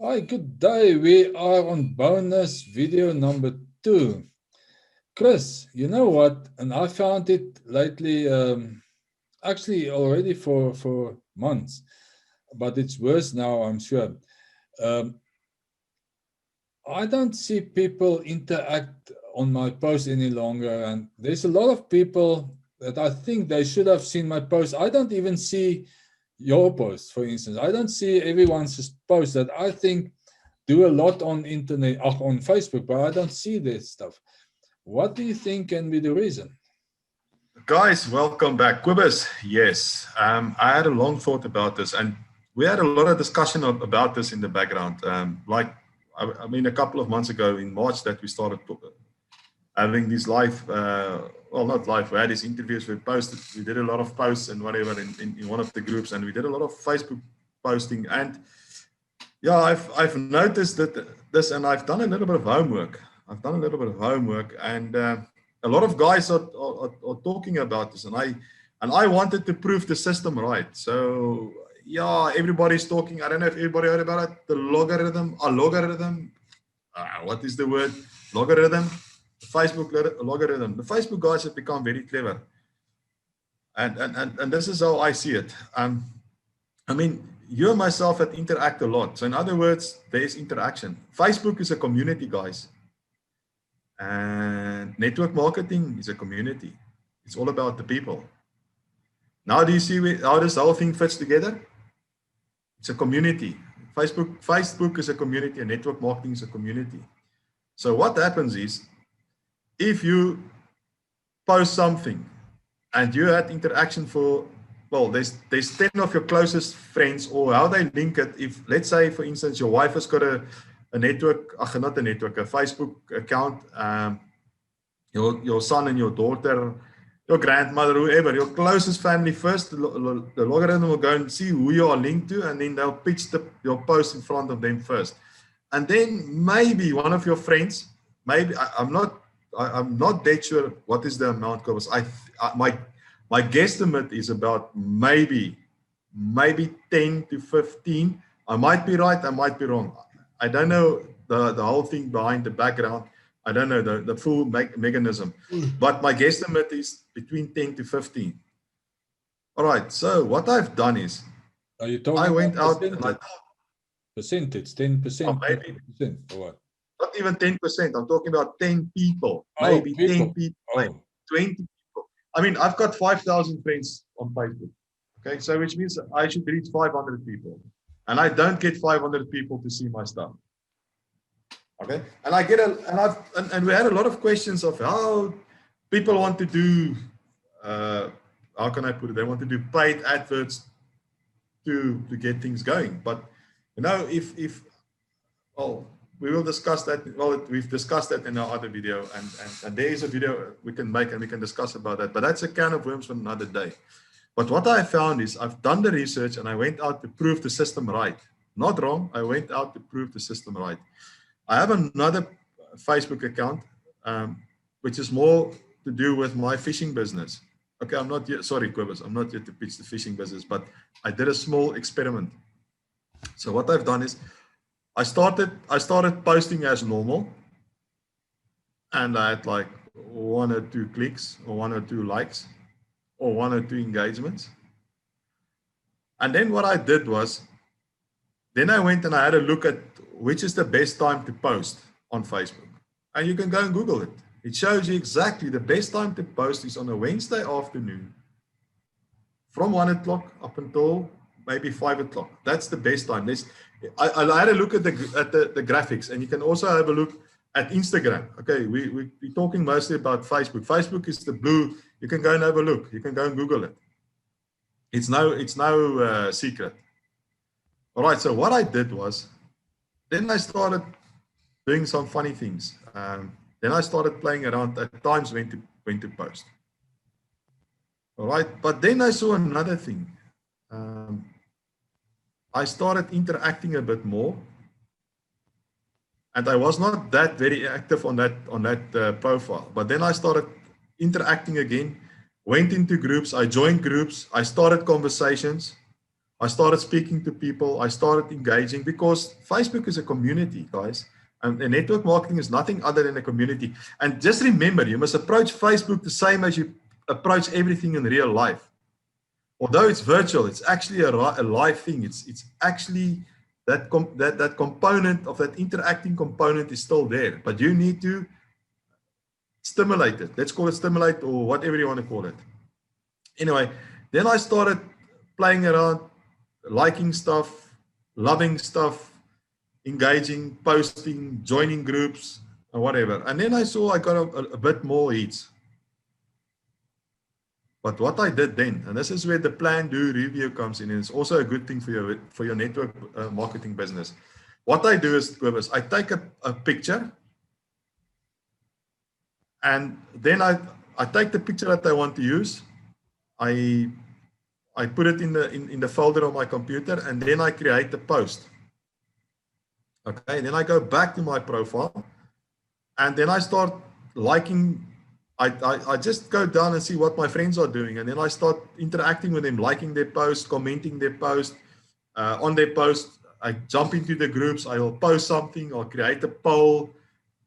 Hi, good day. We are on bonus video number 2. Chris, you know what? And I found it lately, actually already for months, but it's worse now, I'm sure. Um, I don't see people interact on my post any longer, and there's a lot of people that I think they should have seen my post. I don't even see your post, for instance. I don't see everyone's post that I think do a lot on internet, on Facebook, but I don't see this stuff. What do you think can be the reason? Guys, welcome back. Quibus, yes. I had a long thought about this, and we had a lot of discussion about this in the background. A couple of months ago in March that we started having these live, well, not live, we had these interviews, we posted, we did a lot of posts and whatever in one of the groups, and we did a lot of Facebook posting. And yeah, I've noticed that this, and I've done a little bit of homework. And a lot of guys are talking about this, and I wanted to prove the system right. So yeah, everybody's talking. I don't know if everybody heard about it. The logarithm, what is the word? Logarithm, Facebook logarithm. The Facebook guys have become very clever, and this is how I see it. I mean, you and myself have interact a lot. So in other words, there's interaction. Facebook is a community, guys. And network marketing is a community. It's all about the people. Now do you see how this whole thing fits together? It's a community. Facebook is a community, and network marketing is a community. So what happens is, if you post something and you had interaction for, well, there's 10 of your closest friends, or how they link it. If, let's say, for instance, your wife has got a network, not a network, a Facebook account, your son and your daughter, your grandmother, whoever, your closest family first, the logarithm will go and see who you are linked to, and then they'll pitch your post in front of them first. And then maybe one of your friends, maybe, I'm not dead sure what is the amount, because my guesstimate is about maybe 10 to 15. I might be right, I might be wrong. I don't know the whole thing behind the background. I don't know the full mechanism, but my guesstimate is between 10 to 15. All right, so what I've done is, Are you talking I went about out and I percentage, 10%, maybe 20%, or what? not even 10%. I'm talking about 10 people, Oh, maybe people. 10 people, maybe Oh, 20 people. I mean, I've got 5,000 friends on Facebook. Okay, so which means I should reach 500 people, and I don't get 500 people to see my stuff. Okay, and I get and we had a lot of questions of how people want to do. How can I put it? They want to do paid adverts to get things going. But if well, we will discuss that. Well, we've discussed that in our other video, and there is a video we can make and we can discuss about that. But that's a can of worms for another day. But what I found is, I've done the research and I went out to prove the system right. Not wrong. I went out to prove the system right. I have another Facebook account, which is more to do with my fishing business. Okay, I'm not yet, sorry, Quibus, I'm not yet to pitch the fishing business, but I did a small experiment. So what I've done is, I started posting as normal, and I had like 1 or 2 clicks, or 1 or 2 likes, or 1 or 2 engagements. And then what I did was, then I went and I had a look at which is the best time to post on Facebook. And you can go and Google it. It shows you exactly the best time to post is on a Wednesday afternoon from 1 o'clock up until maybe 5 o'clock. That's the best time. I had a look at the graphics, and you can also have a look at Instagram. Okay, we're talking mostly about Facebook. Facebook is the blue. You can go and have a look. You can go and Google it. It's no secret. All right, so what I did was, then I started doing some funny things. Then I started playing around at times when to post. All right, but then I saw another thing. I started interacting a bit more, and I was not that very active on that profile. But then I started interacting again, went into groups, I joined groups, I started conversations. I started speaking to people. I started engaging because Facebook is a community, guys. And network marketing is nothing other than a community. And just remember, you must approach Facebook the same as you approach everything in real life. Although it's virtual, it's actually a live thing. It's actually that component of that interacting component is still there. But you need to stimulate it. Let's call it stimulate or whatever you want to call it. Anyway, then I started playing around, liking stuff, loving stuff, engaging, posting, joining groups, or whatever. And then I saw I got a bit more hits. But what I did then, and this is where the plan, do, review comes in, and it's also a good thing for your network marketing business. What I do is I take a picture, and then I take the picture that I want to use. I put it in the folder on my computer, and then I create the post. Okay, then I go back to my profile, and then I start liking. I just go down and see what my friends are doing, and then I start interacting with them, liking their post, commenting their post. On their post, I jump into the groups. I will post something or create a poll,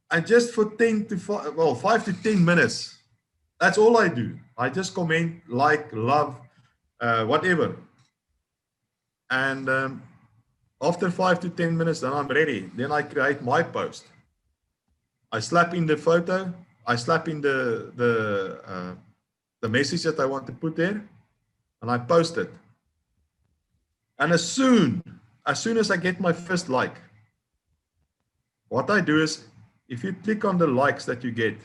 and just for 5 to 10 minutes, that's all I do. I just comment, like, love, whatever. And after 5 to 10 minutes, then I'm ready. Then I create my post. I slap in the photo. I slap in the message that I want to put there, and I post it. And as soon as I get my first like, what I do is, if you click on the likes that you get,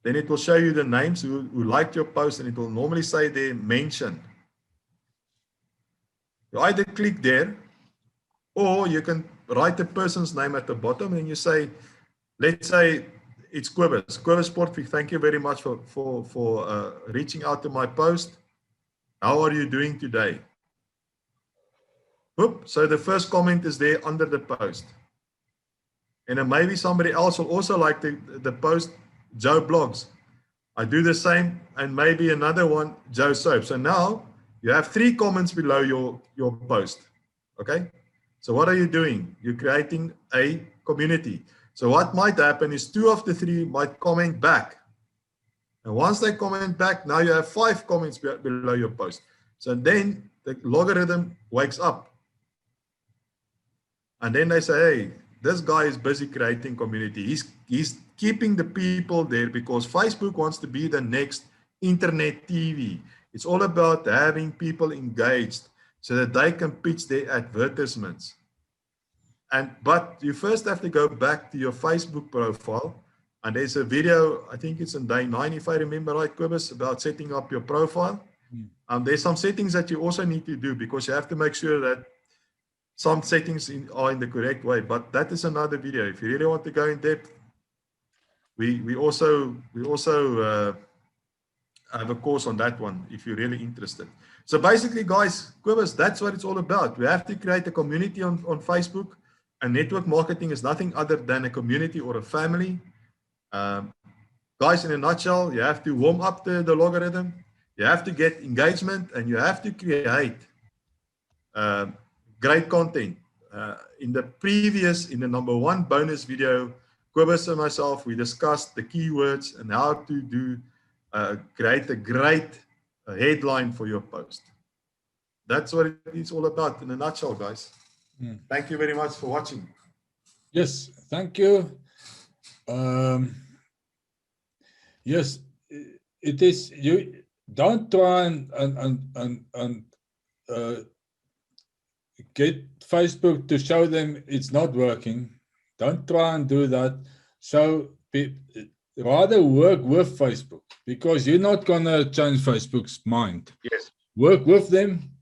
then it will show you the names who liked your post, and it will normally say they mentioned. You either click there, or you can write the person's name at the bottom, and you say, let's say it's Kobus Sportvik. Thank you very much for reaching out to my post. How are you doing today? Oop, so the first comment is there under the post. And then maybe somebody else will also like the post, Joe Blogs. I do the same, and maybe another one, Joe Soap. So now you have 3 comments below your post. Okay? So what are you doing? You're creating a community. So what might happen is 2 of the 3 might comment back. And once they comment back, now you have 5 comments below your post. So then the logarithm wakes up. And then they say, hey, this guy is busy creating community. He's keeping the people there because Facebook wants to be the next internet TV. It's all about having people engaged so that they can pitch their advertisements. But you first have to go back to your Facebook profile, and there's a video, I think it's on day 9, if I remember right, Kobus, about setting up your profile. There's some settings that you also need to do because you have to make sure that some settings are in the correct way. But that is another video. If you really want to go in depth, we also have a course on that one if you're really interested. So basically, guys, Kobus, that's what it's all about. We have to create a community on Facebook. And network marketing is nothing other than a community or a family. Guys, in a nutshell, you have to warm up the logarithm. You have to get engagement, and you have to create great content. In the number 1 bonus video, Kobus and myself, we discussed the keywords and how to create a great headline for your post. That's what it's all about in a nutshell, guys. Thank you very much for watching. Yes, thank you. Yes, it is. You don't try and get Facebook to show them it's not working. Don't try and do that. So rather work with Facebook, because you're not gonna change Facebook's mind. Yes. Work with them.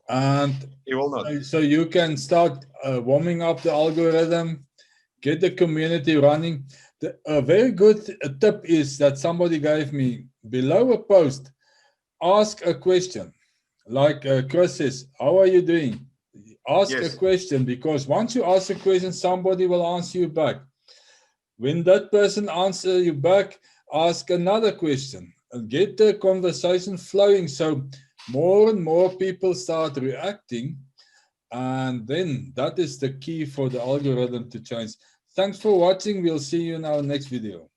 And you will not. So you can start warming up the algorithm, get the community running. A very good tip is that somebody gave me below a post, ask a question. Like Chris says, how are you doing? Ask a question, because once you ask a question, somebody will answer you back. When that person answers you back, ask another question and get the conversation flowing. So more and more people start reacting, and then that is the key for the algorithm to change. Thanks for watching. We'll see you in our next video.